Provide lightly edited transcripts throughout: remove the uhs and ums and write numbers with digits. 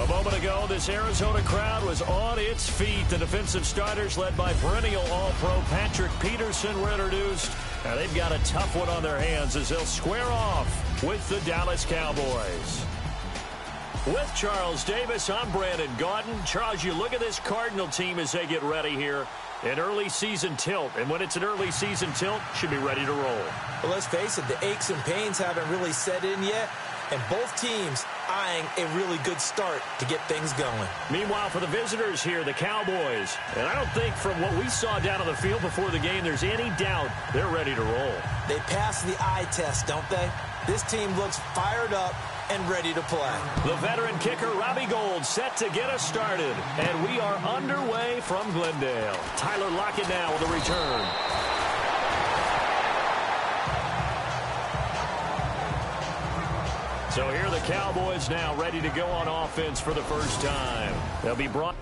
A moment ago, this Arizona crowd was on its feet. The defensive starters, led by perennial All-Pro Patrick Peterson, were introduced. Now they've got a tough one on their hands as they'll square off with the Dallas Cowboys. With Charles Davis, I'm Brandon Gaudin. Charles, you look at this Cardinal team as they get ready here. An early season tilt, and when it's an early season tilt, should be ready to roll. Well, let's face it, the aches and pains haven't really set in yet, and both teams eyeing a really good start to get things going. Meanwhile, for the visitors here, the Cowboys, and I don't think from what we saw down on the field before the game, there's any doubt they're ready to roll. They pass the eye test, don't they? This team looks fired up and ready to play. The veteran kicker, Robbie Gould, set to get us started. And we are underway from Glendale. Tyler Lockett now with a return. So here are the Cowboys now ready to go on offense for the first time. They'll be brought...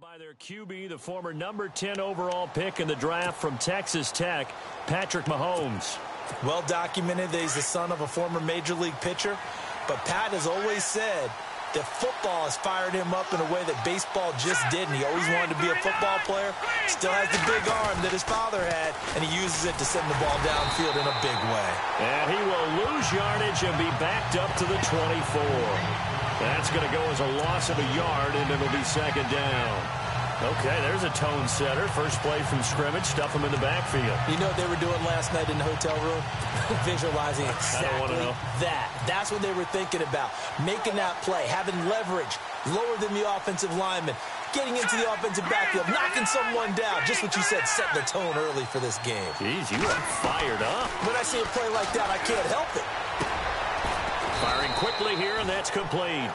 by their QB, the former number 10 overall pick in the draft from Texas Tech, Patrick Mahomes. Well documented that he's the son of a former major league pitcher, but Pat has always said that football has fired him up in a way that baseball just didn't. He always wanted to be a football player, still has the big arm that his father had, and he uses it to send the ball downfield in a big way. And he will lose yardage and be backed up to the 24. That's going to go as a loss of a yard, and it'll be second down. Okay, there's a tone setter. First play from scrimmage, stuff him in the backfield. You know what they were doing last night in the hotel room? Visualizing exactly that. That's what they were thinking about. Making that play, having leverage, lower than the offensive lineman, getting into the offensive backfield, knocking someone down. Just what you said, setting the tone early for this game. Jeez, you are fired up. When I see a play like that, I can't help it. Firing quickly here, and that's complete.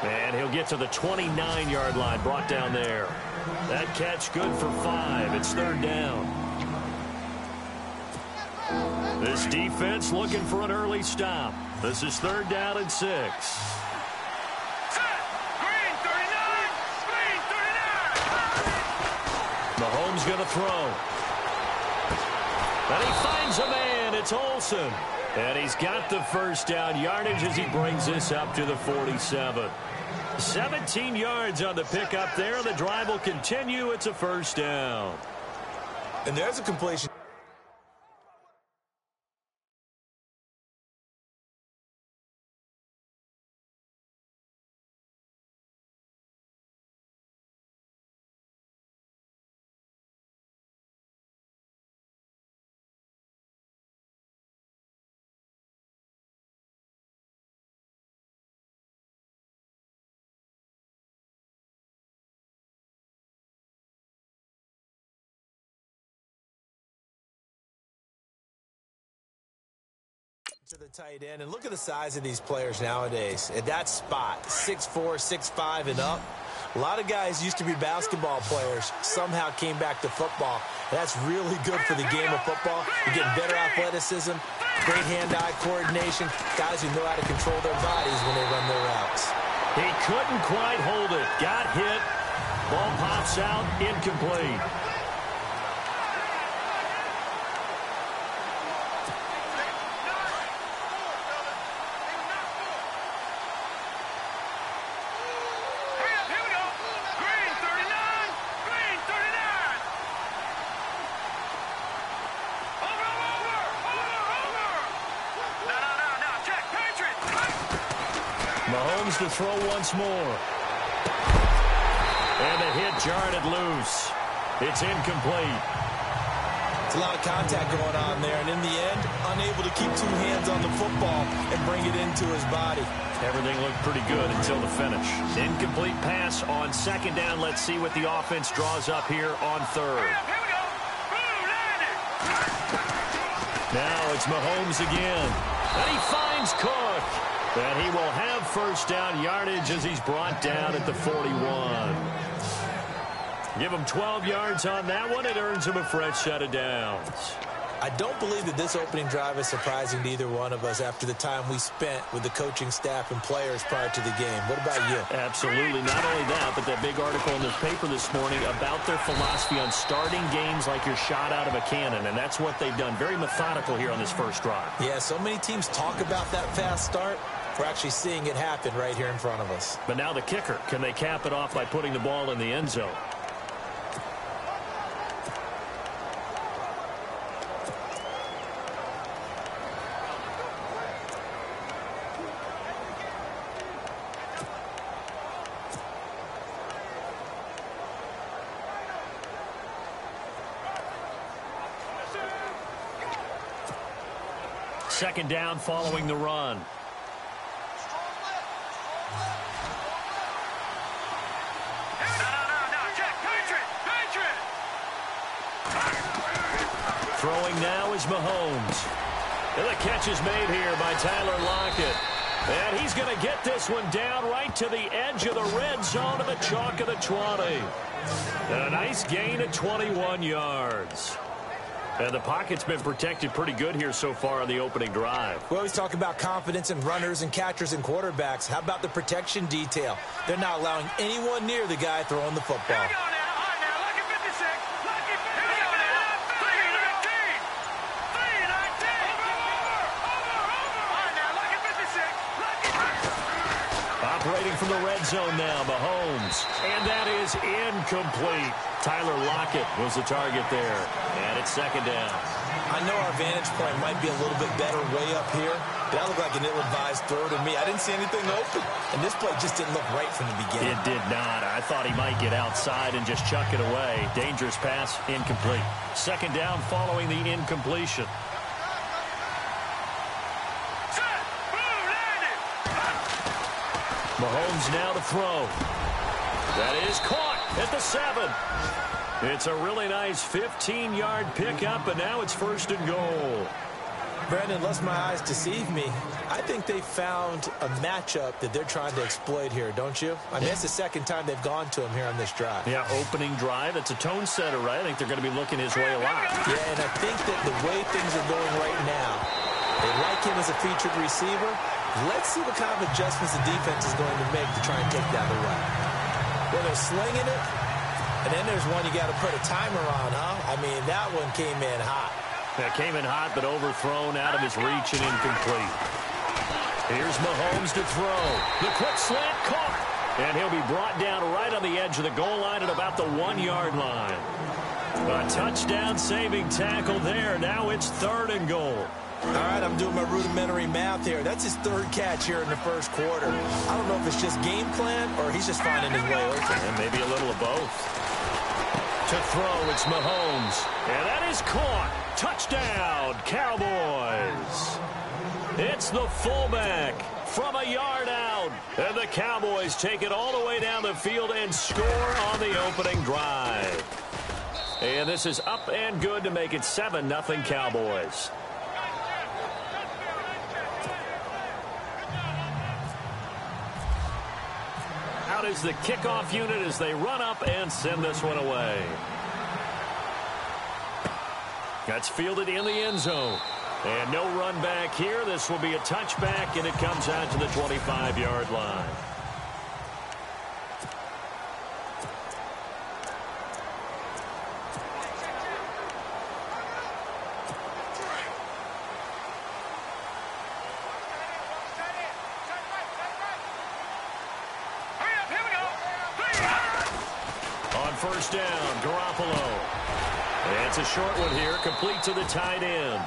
And he'll get to the 29-yard line, brought down there. That catch good for 5. It's third down. This defense looking for an early stop. This is third down and 6. Mahomes going to throw. And he finds a man. It's Olsen. And he's got the first down yardage as he brings this up to the 47. 17 yards on the pickup there. The drive will continue. It's a first down. And there's a completion. To the tight end, and look at the size of these players nowadays. At that spot, 6'4", 6'5", and up. A lot of guys used to be basketball players, somehow came back to football. That's really good for the game of football. You're getting better athleticism, great hand-eye coordination, guys who know how to control their bodies when they run their routes. He couldn't quite hold it. Got hit. Ball pops out, incomplete. Mahomes to throw once more. And the hit jarred it loose. It's incomplete. It's a lot of contact going on there, and in the end, unable to keep 2 hands on the football and bring it into his body. Everything looked pretty good until the finish. Incomplete pass on second down. Let's see what the offense draws up here on third. Now it's Mahomes again. And he finds Cook. And he will have first down yardage as he's brought down at the 41. Give him 12 yards on that one. It earns him a fresh set of downs. I don't believe that this opening drive is surprising to either one of us after the time we spent with the coaching staff and players prior to the game. What about you? Absolutely. Not only that, but that big article in the paper this morning about their philosophy on starting games like you're shot out of a cannon, and that's what they've done. Very methodical here on this first drive. Yeah, so many teams talk about that fast start. We're actually seeing it happen right here in front of us. But now the kicker. Can they cap it off by putting the ball in the end zone? Second down following the run. Throwing now is Mahomes. And the catch is made here by Tyler Lockett. And he's going to get this one down right to the edge of the red zone of the chalk of the 20. And a nice gain of 21 yards. And the pocket's been protected pretty good here so far on the opening drive. We always talk about confidence in runners and catchers and quarterbacks. How about the protection detail? They're not allowing anyone near the guy throwing the football. Operating from the red zone now, Mahomes. And that is incomplete. Tyler Lockett was the target there. And it's second down. I know our vantage point might be a little bit better way up here, That looked like an ill-advised throw to me. I didn't see anything open, and this play just didn't look right from the beginning. It did not. I thought he might get outside and just chuck it away. Dangerous pass, incomplete. Second down following the incompletion. Mahomes now to throw. That is caught at the 7. It's a really nice 15-yard pickup, and now it's 1st and goal. Brandon, lest my eyes deceive me, I think they found a matchup that they're trying to exploit here, don't you? I mean, it's the second time they've gone to him here on this drive. Yeah, opening drive. It's a tone setter, right? I think they're going to be looking his way a lot. Yeah, and I think that the way things are going right now, they like him as a featured receiver. Let's see what kind of adjustments the defense is going to make to try and take that away. Well, they're slinging it, and then there's one you got to put a timer on, huh? I mean, that one came in hot. That came in hot, but overthrown out of his reach and incomplete. Here's Mahomes to throw. The quick slant caught. And he'll be brought down right on the edge of the goal line at about the 1-yard line. A touchdown-saving tackle there. Now it's 3rd and goal. All right, I'm doing my rudimentary math here. That's his 3rd catch here in the 1st quarter. I don't know if it's just game plan or he's just finding his way open. And maybe a little of both. To throw, it's Mahomes. And that is caught. Touchdown, Cowboys. It's the fullback from a yard out. And the Cowboys take it all the way down the field and score on the opening drive. And this is up and good to make it 7-0 Cowboys. Out is the kickoff unit as they run up and send this one away. That's fielded in the end zone. And no run back here. This will be a touchback, and it comes out to the 25-yard line. On 1st down, Garoppolo. It's a short one here, complete to the tight end.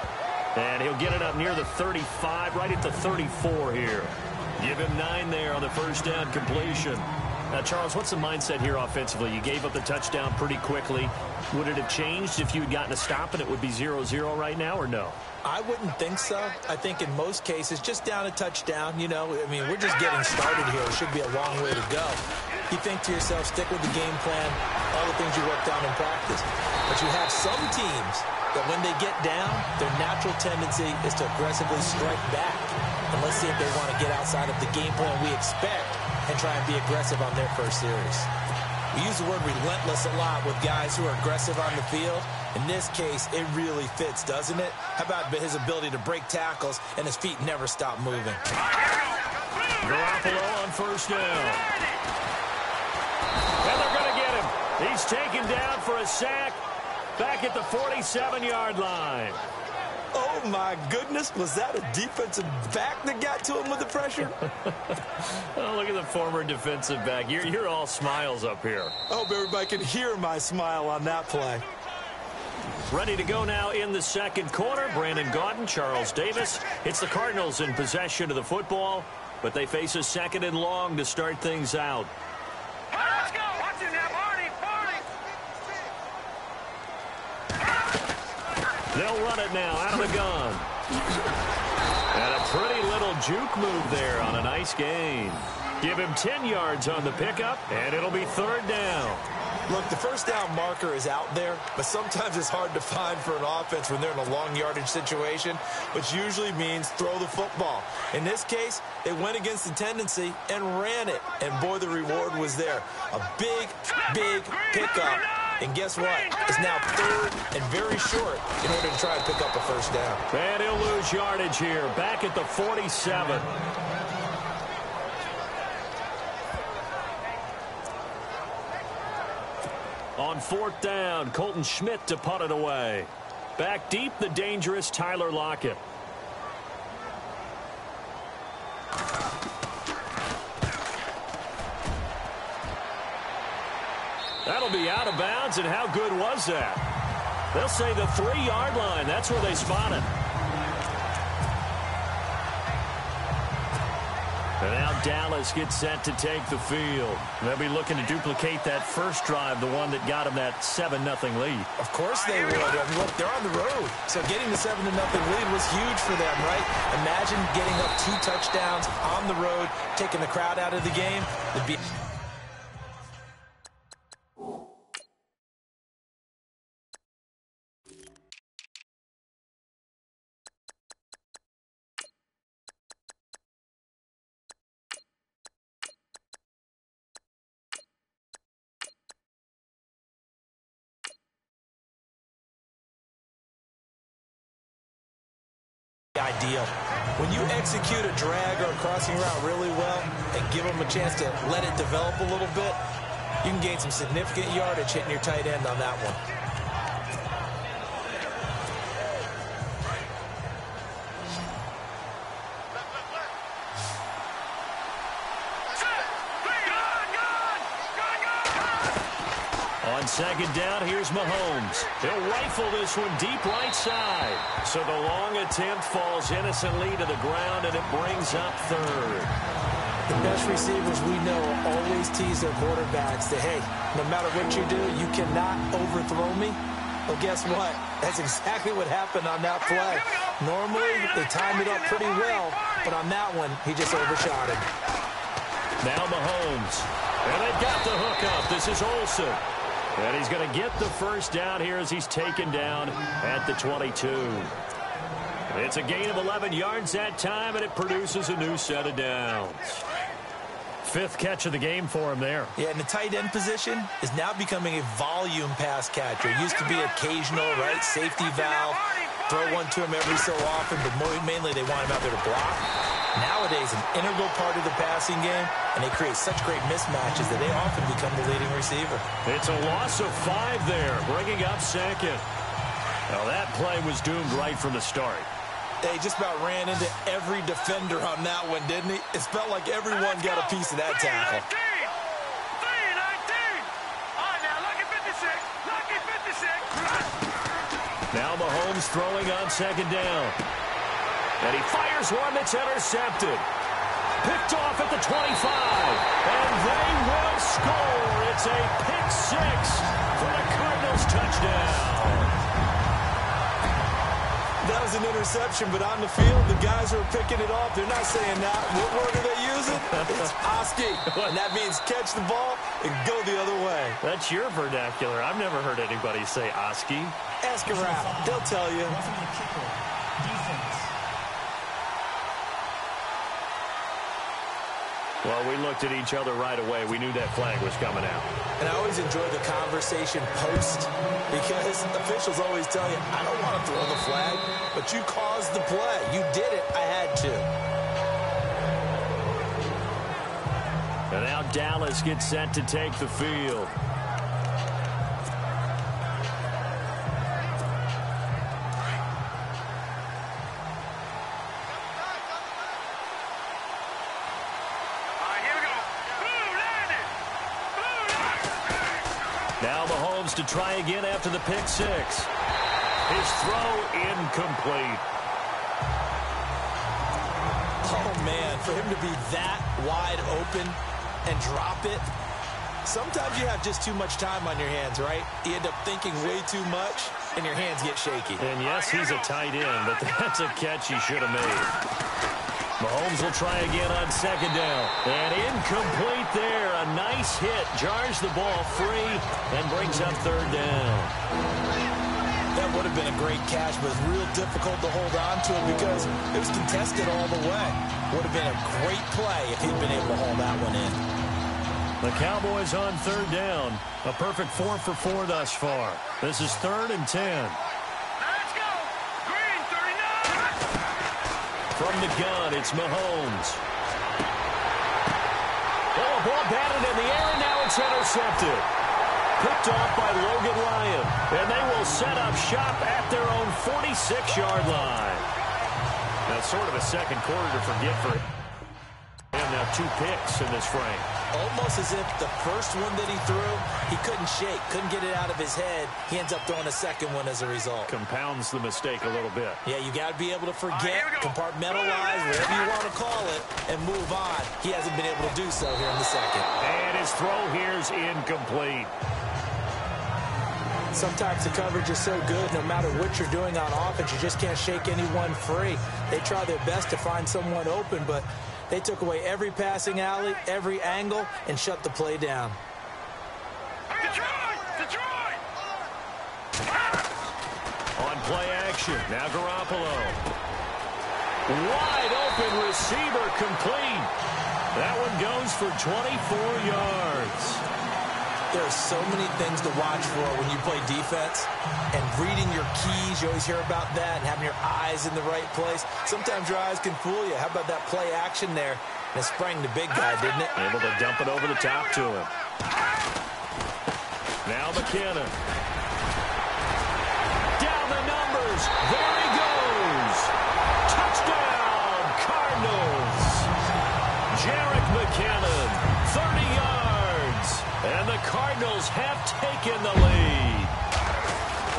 And he'll get it up near the 35, right at the 34 here. Give him 9 there on the 1st down completion. Now, Charles, what's the mindset here offensively? You gave up the touchdown pretty quickly. Would it have changed if you had gotten a stop and it would be 0-0 right now, or no? I wouldn't think so. I think in most cases, just down a touchdown, you know, I mean, we're just getting started here. It should be a long way to go. You think to yourself, stick with the game plan, all the things you worked on in practice. But you have some teams that when they get down, their natural tendency is to aggressively strike back. And let's see if they want to get outside of the game plan we expect and try and be aggressive on their first series. We use the word relentless a lot with guys who are aggressive on the field. In this case, it really fits, doesn't it? How about his ability to break tackles and his feet never stop moving? Garoppolo on 1st down. And they're going to get him. He's taken down for a sack back at the 47-yard line. Oh, my goodness. Was that a defensive back that got to him with the pressure? Oh, look at the former defensive back. You're all smiles up here. I hope everybody can hear my smile on that play. Ready to go now in the 2nd quarter. Brandon Gaudin, Charles Davis. It's the Cardinals in possession of the football, but they face a 2nd and long to start things out. Let's go. Watch it now, Marty. They'll run it now out of the gun. And a pretty little juke move there on a nice gain. Give him 10 yards on the pickup, and it'll be 3rd down. Look, the 1st down marker is out there, but sometimes it's hard to find for an offense when they're in a long yardage situation, which usually means throw the football. In this case, they went against the tendency and ran it, and boy, the reward was there. A big, big pickup. And guess what? It's now 3rd and very short in order to try and pick up a 1st down. And he'll lose yardage here, back at the 47. On 4th down, Colton Schmidt to punt it away. Back deep, the dangerous Tyler Lockett. That'll be out of bounds, and how good was that? They'll say the 3-yard line. That's where they spot it. And now Dallas gets set to take the field. They'll be looking to duplicate that first drive, the one that got them that 7-0 lead. Of course they would. I mean, look, they're on the road. So getting the 7-0 lead was huge for them, right? Imagine getting up 2 touchdowns on the road, taking the crowd out of the game. It'd be... ideal. When you execute a drag or a crossing route really well and give them a chance to let it develop a little bit, you can gain some significant yardage hitting your tight end on that one. On second down, here's Mahomes. He'll rifle this one deep right side. So the long attempt falls innocently to the ground, and it brings up third. The best receivers we know always tease their quarterbacks that, hey, no matter what you do, you cannot overthrow me. Well, guess what? That's exactly what happened on that play. Normally, they time it up pretty well, but on that one, he just overshot it. Now Mahomes. And they've got the hook up. This is Olsen. And he's going to get the first down here as he's taken down at the 22. It's a gain of 11 yards that time, and it produces a new set of downs. 5th catch of the game for him there. Yeah, and the tight end position is now becoming a volume pass catcher. It used to be occasional, right? Safety valve. Throw one to him every so often, but mainly they want him out there to block. Nowadays, an integral part of the passing game, and they create such great mismatches that they often become the leading receiver. It's a loss of 5 there, bringing up second. Now, that play was doomed right from the start. They just about ran into every defender on that one, didn't he? It felt like everyone got a piece of that tackle. 3-19. All right, now, lucky 56. Lucky 56. Now Mahomes throwing on second down. And he fires one that's intercepted. Picked off at the 25. And they will score. It's a pick 6 for the Cardinals touchdown. That was an interception, but on the field, the guys who are picking it off, they're not saying that. What word are they using? It's Oski. And that means catch the ball and go the other way. That's your vernacular. I've never heard anybody say Oski. Ask around. They'll tell you. Well, we looked at each other right away. We knew that flag was coming out. And I always enjoy the conversation post because officials always tell you, I don't want to throw the flag, but you caused the play. You did it. I had to. And now Dallas gets set to take the field. Now Mahomes to try again after the pick 6. His throw incomplete. Oh, man, for him to be that wide open and drop it. Sometimes you have just too much time on your hands, right? You end up thinking way too much, and your hands get shaky. And yes, he's a tight end, but that's a catch he should have made. Mahomes will try again on second down. And incomplete there. A nice hit. Jars the ball free and brings up third down. That would have been a great catch, but it's real difficult to hold on to it because it was contested all the way. Would have been a great play if he'd been able to hold that one in. The Cowboys on third down. A perfect 4 for 4 thus far. This is 3rd and 10. Let's go. Green 39. From the gun, it's Mahomes. Oh, a ball batted in the air, and now it's intercepted. Picked off by Logan Ryan. And they will set up shop at their own 46-yard line. That's sort of a second quarter to forget for him. And now 2 picks in this frame. Almost as if the first one that he threw, he couldn't shake, couldn't get it out of his head. He ends up throwing a second one as a result. Compounds the mistake a little bit. Yeah, you got to be able to forget, compartmentalize, whatever you want to call it, and move on. He hasn't been able to do so here in the second. And his throw here's incomplete. Sometimes the coverage is so good, no matter what you're doing on offense, you just can't shake anyone free. They try their best to find someone open, but they took away every passing alley, every angle, and shut the play down. Detroit! On play action, now Garoppolo. Wide open receiver complete. That one goes for 24 yards. There are so many things to watch for when you play defense, and reading your keys, you always hear about that, and having your eyes in the right place. Sometimes your eyes can fool you. How about that play action there? And it sprang the big guy, didn't it? Able to dump it over the top to him. Now McKinnon. Down the numbers. There he goes. Touchdown, Cardinals. Jerick McKinnon, 30 yards. And the Cardinals have taken the lead.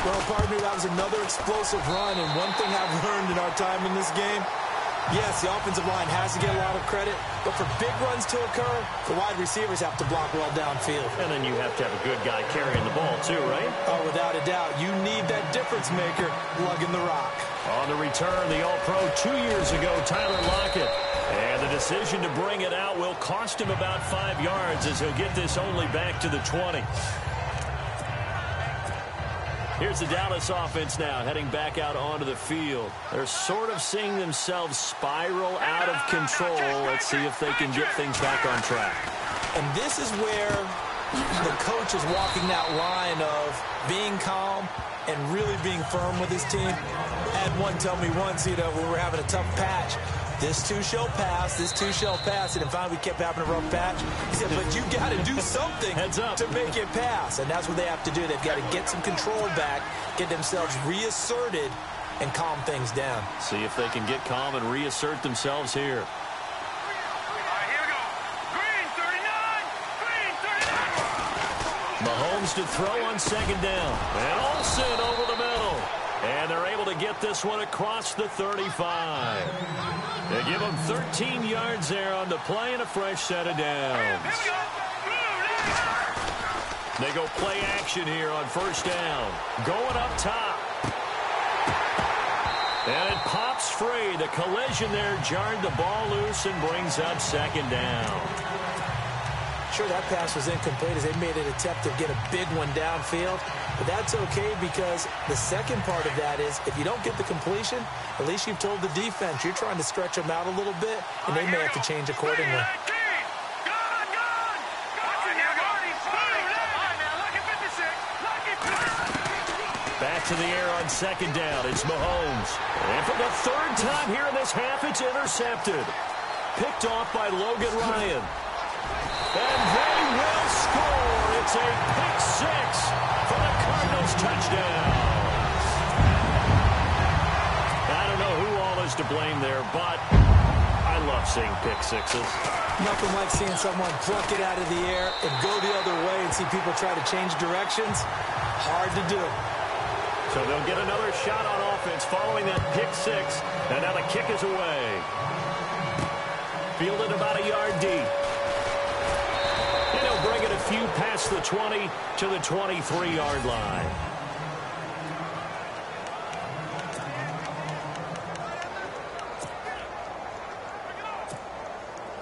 Well, partner, that was another explosive run, and one thing I've learned in our time in this game, yes, the offensive line has to get a lot of credit, but for big runs to occur, the wide receivers have to block well downfield. And then you have to have a good guy carrying the ball too, right? Oh, without a doubt. You need that difference maker lugging the rock. On the return, the All-Pro 2 years ago, Tyler Lockett. And the decision to bring it out will cost him about 5 yards as he'll get this only back to the 20. Here's the Dallas offense now heading back out onto the field. They're sort of seeing themselves spiral out of control. Let's see if they can get things back on track. And this is where the coach is walking that line of being calm and really being firm with his team. I had one tell me once, when we're having a tough patch, this too shall pass, this too shall pass. And finally we kept having a rough patch. He said, but you got to do something to make it pass. And that's what they have to do. They've got to get some control back, get themselves reasserted, and calm things down. See if they can get calm and reassert themselves here. Mahomes to throw on second down. And Olsen over the middle. And they're able to get this one across the 35. They give them 13 yards there on the play and a fresh set of downs. They go play action here on first down. Going up top. And it pops free. The collision there jarred the ball loose and brings up second down. Sure, that pass was incomplete as they made an attempt to get a big one downfield. But that's okay because the second part of that is if you don't get the completion, at least you've told the defense you're trying to stretch them out a little bit, and they may have to change accordingly. Back to the air on second down. It's Mahomes. And for the third time here in this half, it's intercepted. Picked off by Logan Ryan. And they will score. It's a pick six for the Cardinals touchdown. I don't know who all is to blame there, but I love seeing pick sixes. Nothing like seeing someone pluck it out of the air and go the other way and see people try to change directions. Hard to do. So they'll get another shot on offense following that pick six. And now the kick is away. Fielded about a yard deep. And he'll bring it a few past the 20 to the 23-yard line.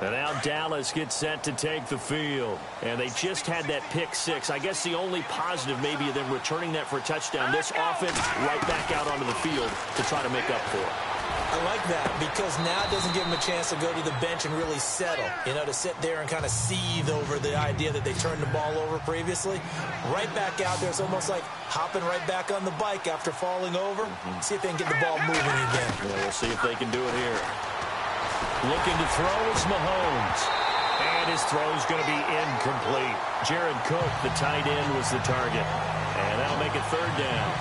And now Dallas gets set to take the field. And they just had that pick six. I guess the only positive maybe of them returning that for a touchdown. This offense right back out onto the field to try to make up for it. I like that because now it doesn't give them a chance to go to the bench and really settle, to sit there and kind of seethe over the idea that they turned the ball over previously. Right back out there, it's almost like hopping right back on the bike after falling over. See if they can get the ball moving again. Yeah, we'll see if they can do it here. Looking to throw is Mahomes. And his throw is going to be incomplete. Jared Cook, the tight end, was the target. And that'll make it third down.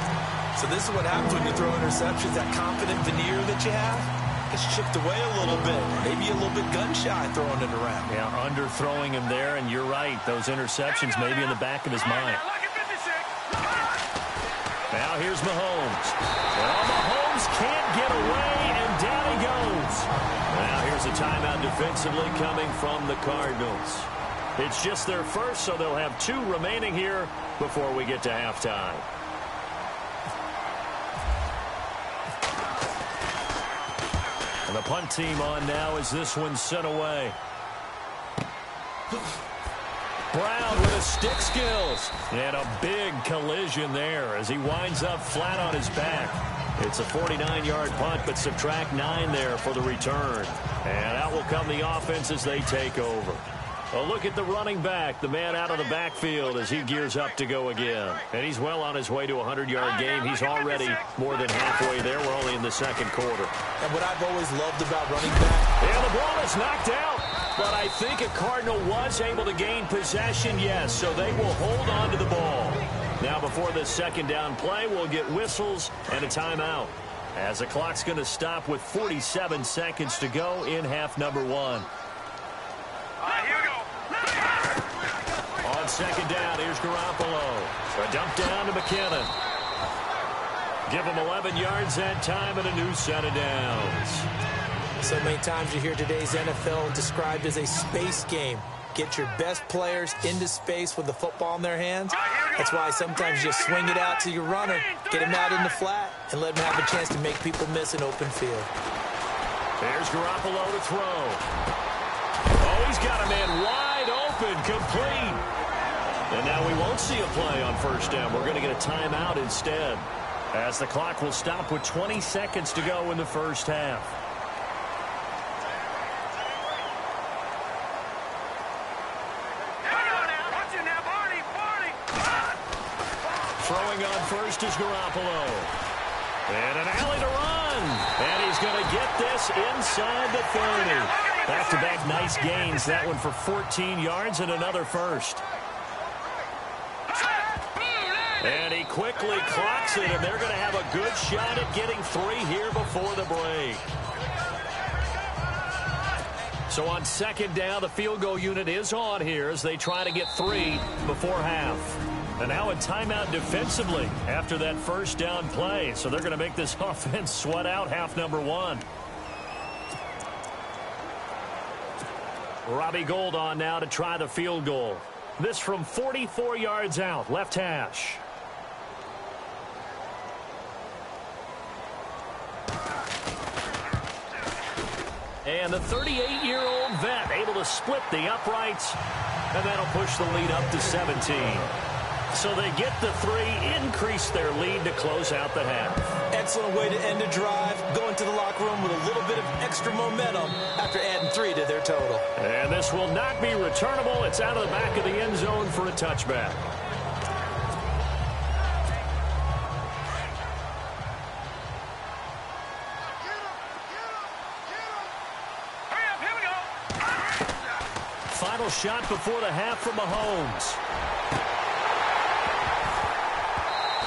So this is what happens when you throw interceptions. That confident veneer that you have, it's chipped away a little bit. Maybe a little bit gun-shy throwing it around. Yeah, underthrowing him there, and you're right. Those interceptions may be in the back of his mind. Now here's Mahomes. Well, Mahomes can't get away, and down he goes. Now here's There's a timeout defensively coming from the Cardinals. It's just their first, so they'll have 2 remaining here before we get to halftime. And the punt team on now as this one's sent away. Brown with his stick skills. And a big collision there as he winds up flat on his back. It's a 49-yard punt, but subtract 9 there for the return. And out will come the offense as they take over. A look at the running back, the man out of the backfield as he gears up to go again. And he's well on his way to a 100-yard game. He's already more than halfway there. We're only in the second quarter. And what I've always loved about running back. And the ball is knocked out. But I think a Cardinal was able to gain possession, yes, so they will hold on to the ball. Now before this second down play, we'll get whistles and a timeout. As the clock's going to stop with 47 seconds to go in half number 1. Here we go. On second down, here's Garoppolo. A dump down to McKinnon. Give him 11 yards that time and a new set of downs. So many times you hear today's NFL described as a space game. Get your best players into space with the football in their hands. That's why sometimes you just swing it out to your runner, get him out in the flat, and let him have a chance to make people miss an open field. There's Garoppolo to throw. Oh, he's got a man wide open, complete. And now we won't see a play on first down. We're going to get a timeout instead, as the clock will stop with 20 seconds to go in the first half. Throwing on first is Garoppolo. And an alley to run. And he's going to get this inside the 30. Back-to-back nice gains. That one for 14 yards and another first. And he quickly clocks it, and they're going to have a good shot at getting 3 here before the break. So on second down, the field goal unit is on here as they try to get 3 before half. And now a timeout defensively after that first down play. So they're going to make this offense sweat out half number 1. Robbie Gould on now to try the field goal. This from 44 yards out, left hash. And the 38-year-old vet able to split the uprights, and that'll push the lead up to 17. So they get the 3, increase their lead to close out the half. Excellent way to end a drive, going to the locker room with a little bit of extra momentum after adding 3 to their total. And this will not be returnable. It's out of the back of the end zone for a touchback. Here we go. Final shot before the half from Mahomes.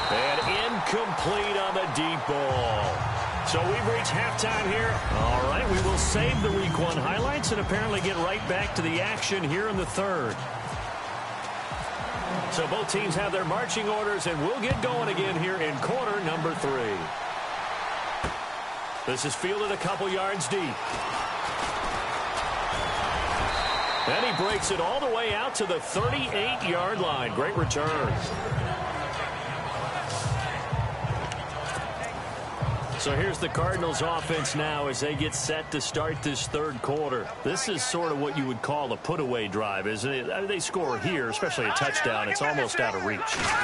And incomplete on the deep ball. So we've reached halftime here. All right, we will save the Week 1 highlights and apparently get right back to the action here in the third. So both teams have their marching orders, and we'll get going again here in quarter number 3. This is fielded a couple yards deep. And he breaks it all the way out to the 38-yard line. Great return. So here's the Cardinals offense now as they get set to start this third quarter. This is sort of what you would call a put-away drive, isn't it? I mean, they score here, especially a touchdown. It's almost out of reach.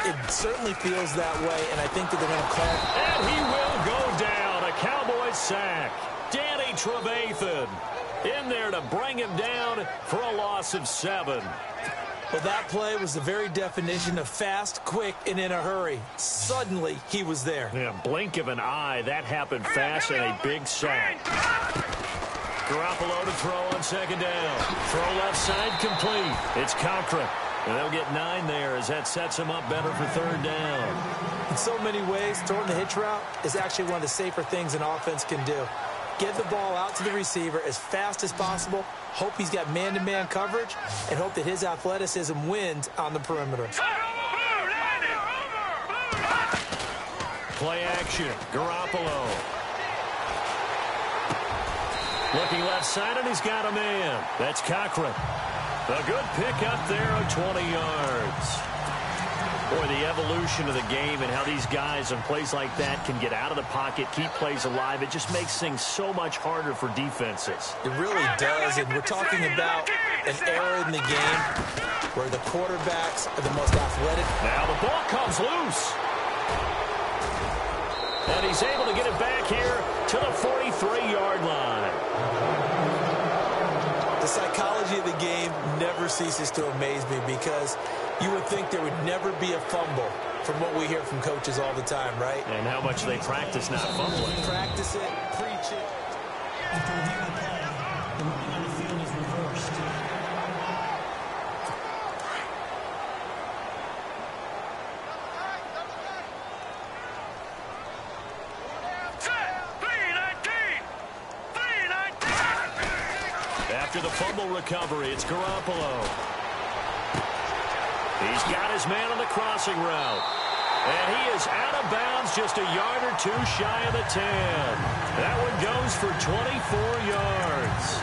It certainly feels that way, and I think that they're going to call. And he will go down. A Cowboys sack. Danny Trevathan in there to bring him down for a loss of 7. Well, that play was the very definition of fast, quick, and in a hurry. Suddenly, he was there. Yeah, blink of an eye. That happened fast and a big sack. Garoppolo to throw on second down. Throw left side complete. It's Cochran. And they'll get 9 there as that sets him up better for third down. In so many ways, throwing the hitch route is actually one of the safer things an offense can do. Get the ball out to the receiver as fast as possible, hope he's got man-to-man coverage, and hope that his athleticism wins on the perimeter. Play action. Garoppolo. Looking left side, and he's got a man. That's Cochran. A good pickup there of 20 yards. Boy, the evolution of the game and how these guys in plays like that can get out of the pocket, keep plays alive, it just makes things so much harder for defenses. It really does, and we're talking about an era in the game where the quarterbacks are the most athletic. Now the ball comes loose. And he's able to get it back here to the 43-yard line. The psychology of the game never ceases to amaze me because you would think there would never be a fumble from what we hear from coaches all the time, right? And how much they practice not fumbling. Practice it, preach it. After reviewing the play, the running on the field is reversed. After the fumble recovery, it's Garoppolo. He's got his man on the crossing route. And he is out of bounds just a yard or two shy of the 10. That one goes for 24 yards.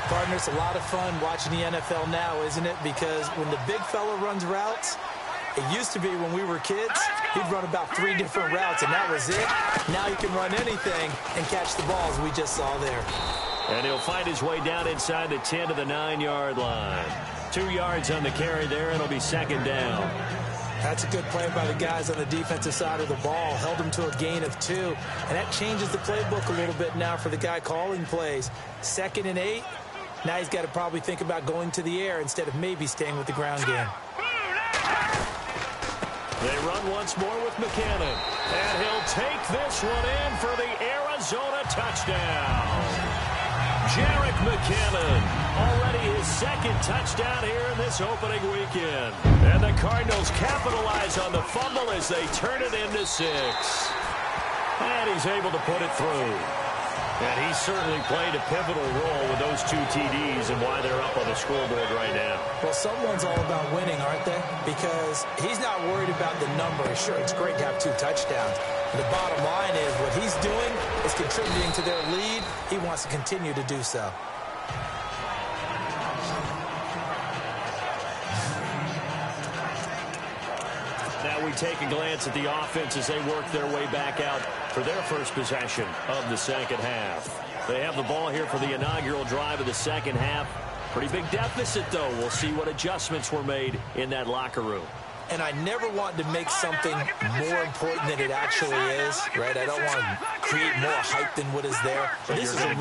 Partner, it's a lot of fun watching the NFL now, isn't it? Because when the big fella runs routes, it used to be when we were kids, he'd run about 3 different routes, and that was it. Now he can run anything and catch the balls we just saw there. And he'll find his way down inside the 10 to the 9-yard line. 2 yards on the carry there, and it'll be second down. That's a good play by the guys on the defensive side of the ball. Held them to a gain of 2. And that changes the playbook a little bit now for the guy calling plays. 2nd and 8. Now he's got to probably think about going to the air instead of maybe staying with the ground game. They run once more with McKinnon. And he'll take this one in for the Arizona touchdown. Jerick McKinnon, already his 2nd touchdown here in this opening weekend. And the Cardinals capitalize on the fumble as they turn it into 6. And he's able to put it through. And he certainly played a pivotal role with those 2 TDs and why they're up on the scoreboard right now. Well, someone's all about winning, aren't they? Because he's not worried about the number. Sure, it's great to have 2 touchdowns. The bottom line is what he's doing is contributing to their lead. He wants to continue to do so. Now we take a glance at the offense as they work their way back out for their first possession of the second half. They have the ball here for the inaugural drive of the second half. Pretty big deficit, though. We'll see what adjustments were made in that locker room. And I never want to make something more important than it actually is, right? I don't want to create more hype than what is there. So this is I'm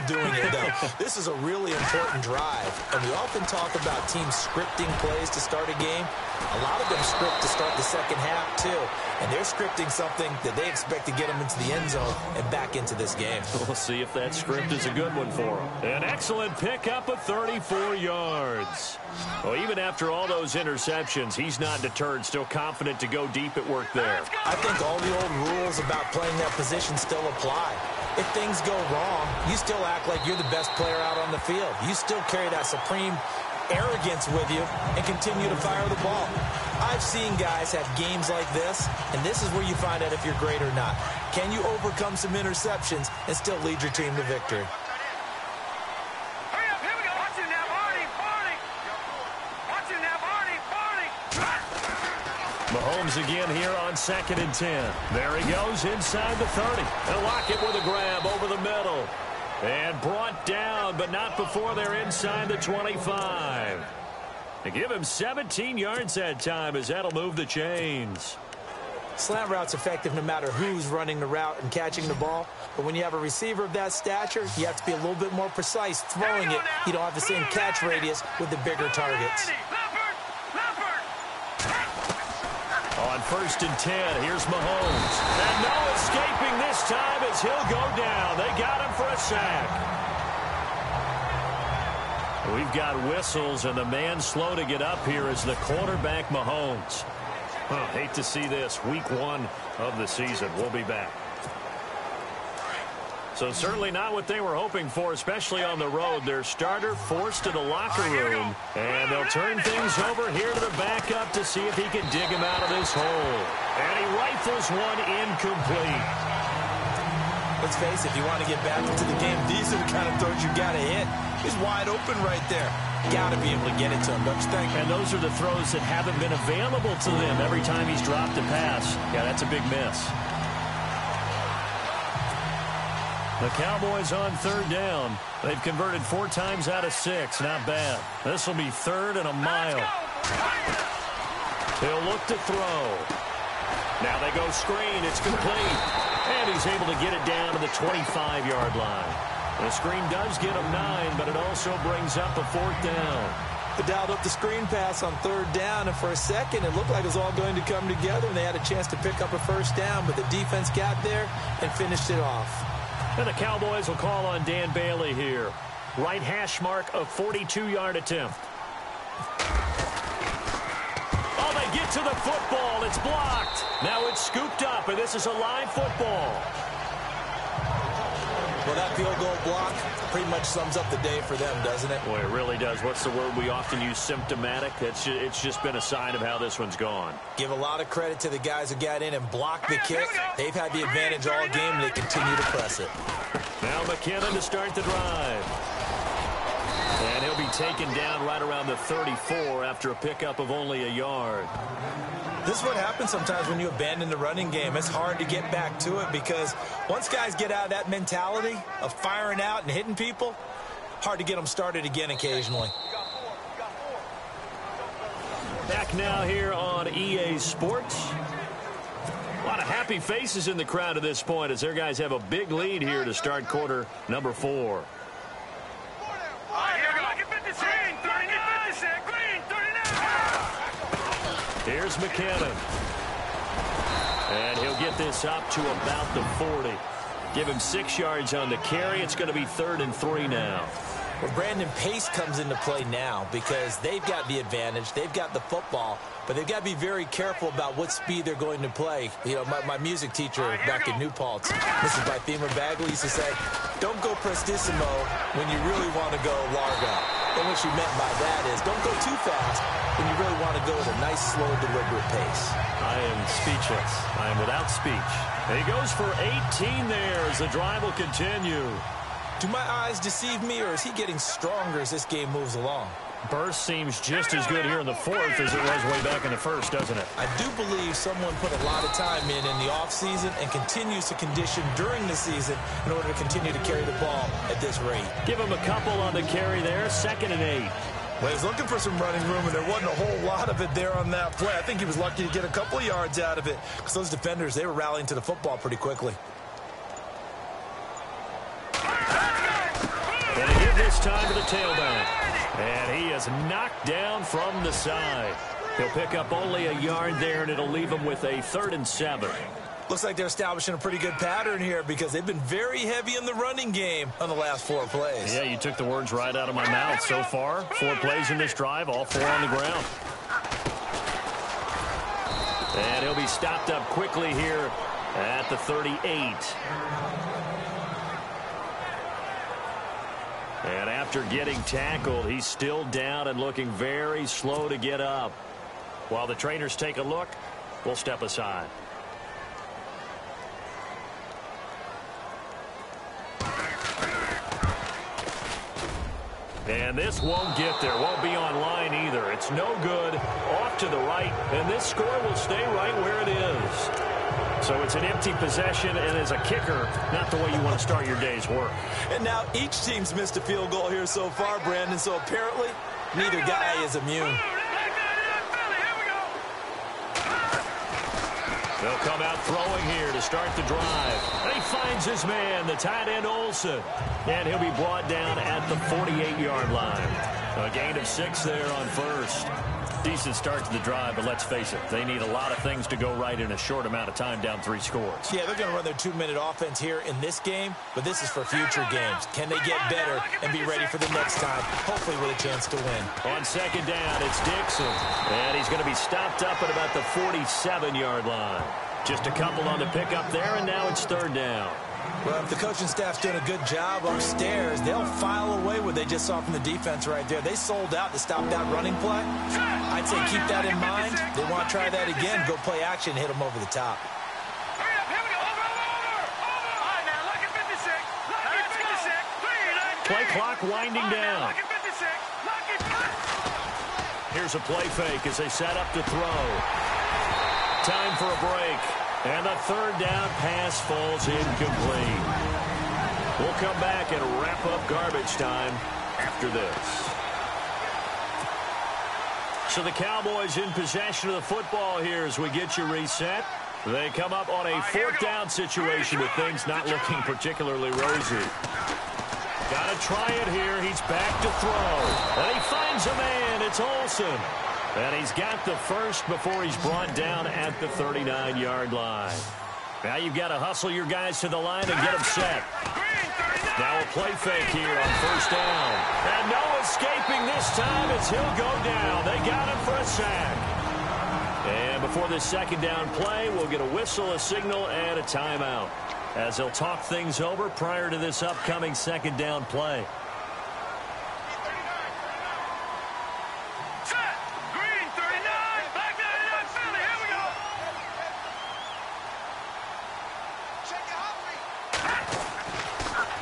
doing it, though. This is a really important drive. And we often talk about teams scripting plays to start a game. A lot of them script to start the second half, too. And they're scripting something that they expect to get them into the end zone and back into this game. We'll see if that script is a good one for them. An excellent pickup of 34 yards. Well, even after all those interceptions, he's not deterred, still confident to go deep at work there. I think all the old rules about playing that position still apply. If things go wrong, you still act like you're the best player out on the field. You still carry that supreme arrogance with you and continue to fire the ball. I've seen guys have games like this, and this is where you find out if you're great or not. Can you overcome some interceptions and still lead your team to victory? Hurry up, here we go. Watch it now, Barney. Watch it now, Barney. Mahomes again here on 2nd and 10. There he goes inside the 30. And Lockett with a grab over the middle. And brought down, but not before they're inside the 25. They give him 17 yards that time as that'll move the chains. Slant route's effective no matter who's running the route and catching the ball. But when you have a receiver of that stature, you have to be a little bit more precise throwing it. You don't have the same catch radius with the bigger targets. On 1st and 10, here's Mahomes. And no escaping this time as he'll go down. They got him for a sack. We've got whistles, and the man slow to get up here is the quarterback, Mahomes. Hate to see this. Week 1 of the season. We'll be back. So certainly not what they were hoping for, especially on the road. Their starter forced to the locker room, and they'll turn things over here to the backup to see if he can dig him out of this hole. And he rifles one incomplete. Let's face it, if you want to get back into the game, these are the kind of throws you got to hit. He's wide open right there. Got to be able to get it to him, don't you think? And those are the throws that haven't been available to them every time he's dropped a pass. Yeah, that's a big miss. The Cowboys on third down. They've converted 4 times out of 6. Not bad. This will be 3rd and a mile. He'll look to throw. Now they go screen. It's complete. And he's able to get it down to the 25-yard line. The screen does get him 9, but it also brings up a 4th down. They dialed up the screen pass on 3rd down, and for a second, it looked like it was all going to come together, and they had a chance to pick up a 1st down, but the defense got there and finished it off. And the Cowboys will call on Dan Bailey here. Right hash mark of 42-yard attempt. Oh, they get to the football. It's blocked. Now it's scooped up, and this is a live football. Well, that field goal block pretty much sums up the day for them, doesn't it? Boy, it really does. What's the word we often use? Symptomatic. It's just been a sign of how this one's gone. Give a lot of credit to the guys who got in and blocked the kick. They've had the advantage all game, and they continue to press it. Now McKinnon to start the drive. And he'll be taken down right around the 34 after a pickup of only a yard. This is what happens sometimes when you abandon the running game. It's hard to get back to it because once guys get out of that mentality of firing out and hitting people, hard to get them started again occasionally. Back now here on EA Sports. A lot of happy faces in the crowd at this point as their guys have a big lead here to start quarter number 4. Here's McKinnon. And he'll get this up to about the 40. Give him 6 yards on the carry. It's going to be 3rd and 3 now. Well, Brandon, pace comes into play now because they've got the advantage. They've got the football, but they've got to be very careful about what speed they're going to play. You know, my music teacher back in New Paltz, this is by Thema Bagley, used to say, don't go prestissimo when you really want to go largo. And what she meant by that is don't go too fast when you really want to go at a nice, slow, deliberate pace. I am speechless. I am without speech. And he goes for 18 there as the drive will continue. Do my eyes deceive me, or is he getting stronger as this game moves along? Burst seems just as good here in the 4th as it was way back in the 1st, doesn't it? I do believe someone put a lot of time in the offseason and continues to condition during the season in order to continue to carry the ball at this rate. Give him a couple on the carry there, 2nd and 8. Well, he's looking for some running room, and there wasn't a whole lot of it there on that play. I think he was lucky to get a couple of yards out of it because those defenders, they were rallying to the football pretty quickly. And they give this time to the tailback. And he is knocked down from the side. He'll pick up only a yard there, and it'll leave him with a 3rd and 7. Looks like they're establishing a pretty good pattern here because they've been very heavy in the running game on the last 4 plays. Yeah, you took the words right out of my mouth. So far, 4 plays in this drive, all 4 on the ground. And he'll be stopped up quickly here at the 38. And after getting tackled, he's still down and looking very slow to get up. While the trainers take a look, we'll step aside. And this won't get there. Won't be online either. It's no good. Off to the right. And this score will stay right where it is. So it's an empty possession, and as a kicker, not the way you want to start your day's work. And now each team's missed a field goal here so far, Brandon, so apparently neither guy is immune. They'll come out throwing here to start the drive. And he finds his man, the tight end Olsen. And he'll be brought down at the 48-yard line. A gain of 6 there on first. Decent start to the drive, but let's face it, they need a lot of things to go right in a short amount of time, down 3 scores. Yeah, they're going to run their 2-minute offense here in this game, but this is for future games. Can they get better and be ready for the next time, hopefully with a chance to win? On 2nd down, it's Dixon. And he's going to be stopped up at about the 47-yard line. Just a couple on the pickup there, and now it's 3rd down. Well, if the coaching staff's doing a good job upstairs, they'll file away what they just saw from the defense right there. They sold out to stop that running play. I'd say keep that in mind. They want to try that again, go play action, hit them over the top. Hurry up, here we go, over. All right, now, look at Play clock winding down. Here's a play fake as they set up to throw. Time for a break. And the third down pass falls incomplete. We'll come back and wrap up garbage time after this. So the Cowboys in possession of the football here as we get you reset. They come up on a fourth down situation with things not looking particularly rosy. Got to try it here. He's back to throw. And he finds a man. It's Olsen. And he's got the first before he's brought down at the 39-yard line. Now you've got to hustle your guys to the line and get them set. Now a play fake here on first down. And no escaping this time as he'll go down. They got him for a sack. And before this second down play, we'll get a whistle, a signal, and a timeout as they'll talk things over prior to this upcoming second down play.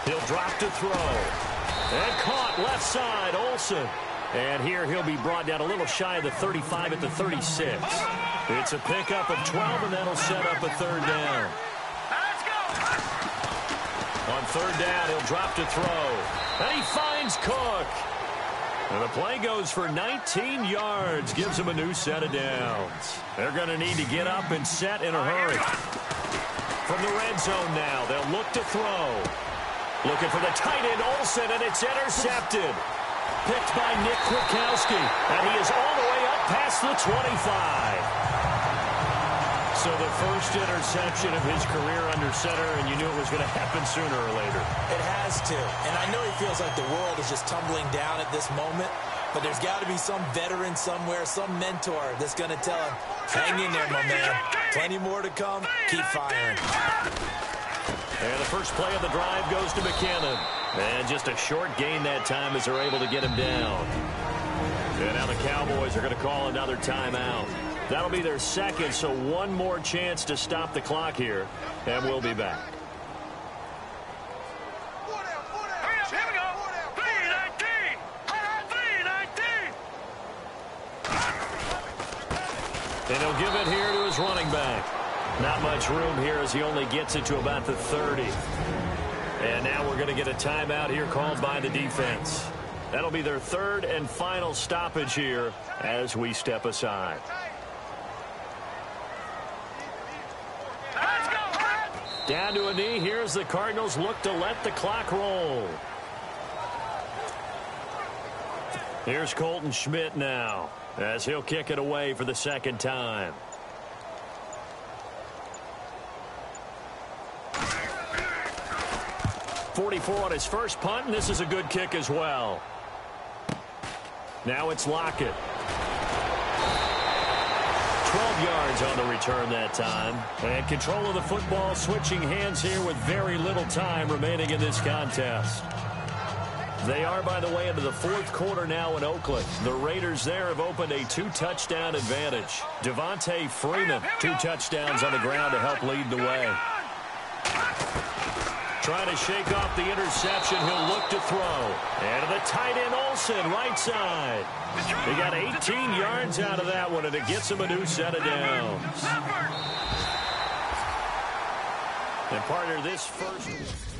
He'll drop to throw. And caught left side, Olsen. And here he'll be brought down a little shy of the 35 at the 36. It's a pickup of 12, and that'll set up a third down. On third down, he'll drop to throw. And he finds Cook. And the play goes for 19 yards. Gives him a new set of downs. They're going to need to get up and set in a hurry. From the red zone now, they'll look to throw. Looking for the tight end, Olsen, and it's intercepted. Picked by Nick Kwiatkowski, and he is all the way up past the 25. So the first interception of his career under center, and you knew it was going to happen sooner or later. It has to, and I know he feels like the world is just tumbling down at this moment, but there's got to be some veteran somewhere, some mentor that's going to tell him, hang in there, my man. Plenty more to come. Keep firing. And the first play of the drive goes to McKinnon. And just a short gain that time as they're able to get him down. And now the Cowboys are going to call another timeout. That'll be their second, so one more chance to stop the clock here. And we'll be back. And he'll give it here to his running back. Not much room here as he only gets it to about the 30. And now we're going to get a timeout here called by the defense. That'll be their third and final stoppage here as we step aside. Down to a knee. Here's the Cardinals look to let the clock roll. Here's Colton Schmidt now as he'll kick it away for the second time. .44 on his first punt, and this is a good kick as well. Now it's Lockett. 12 yards on the return that time. And control of the football switching hands here with very little time remaining in this contest. They are, by the way, into the fourth quarter now in Oakland. The Raiders there have opened a 2-touchdown advantage. Devontae Freeman, 2 touchdowns on the ground to help lead the way. Trying to shake off the interception. He'll look to throw. And the tight end Olsen, right side. He got 18 yards out of that one, and it gets him a new set of downs. And partner, this first...